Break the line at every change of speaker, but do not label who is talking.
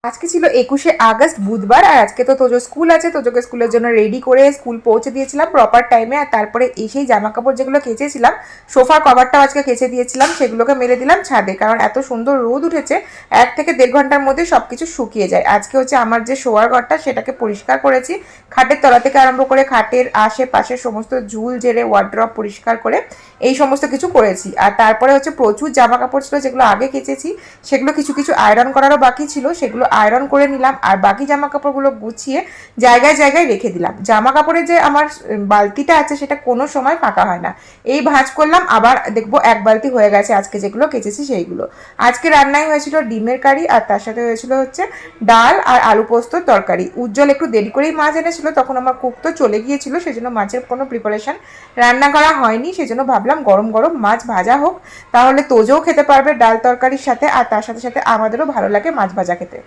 আজকে ছিল 21শে আগস্ট বুধবার, আর আজকে তো তোজো স্কুল আছে। তোজোকে স্কুলের জন্য রেডি করে স্কুল পৌঁছে দিয়েছিলাম প্রপার টাইমে। আর তারপরে এসেই জামা কাপড় যেগুলো কেচেছিলাম, সোফার কভারটাও আজকে কেচে দিয়েছিলাম, সেগুলোকে মেলে দিলাম ছাদে, কারণ এত সুন্দর রোদ উঠেছে 1 থেকে 1.5 ঘন্টার মধ্যে সব কিছু শুকিয়ে যায়। আজকে হচ্ছে আমার যে শোয়ার ঘরটা সেটাকে পরিষ্কার করেছি, খাটের তলা থেকে আরম্ভ করে খাটের আশেপাশে সমস্ত ঝুল ঝেড়ে ওয়ার্ড্রপ পরিষ্কার করে এই সমস্ত কিছু করেছি। আর তারপরে হচ্ছে প্রচুর জামা কাপড় ছিল যেগুলো আগে কেচেছি, সেগুলো কিছু কিছু আয়রন করারও বাকি ছিল, সেগুলো আয়রন করে নিলাম। আর বাকি জামা কাপড়গুলো গুছিয়ে জায়গায় জায়গায় রেখে দিলাম। জামা কাপড়ে যে আমার বালতিটা আছে সেটা কোনো সময় ফাঁকা হয় না, এই ভাঁজ করলাম, আবার দেখবো 1 বালতি হয়ে গেছে আজকে যেগুলো কেচেছি সেইগুলো। আজকে রান্নায় হয়েছিল ডিমের কারি, আর তার সাথে হয়েছিল হচ্ছে ডাল আর আলু পোস্তর তরকারি। উজ্জ্বল একটু দেরি করেই মাছ এনেছিল, তখন আমার কুক তো চলে গিয়েছিল, সেজন্য মাছের কোনো প্রিপারেশন রান্না করা হয়নি। সেজন্য ভাবলাম গরম গরম মাছ ভাজা হোক, তাহলে তোজোও খেতে পারবে ডাল তরকারির সাথে, আর তার সাথে সাথে আমাদেরও ভালো লাগে মাছ ভাজা খেতে।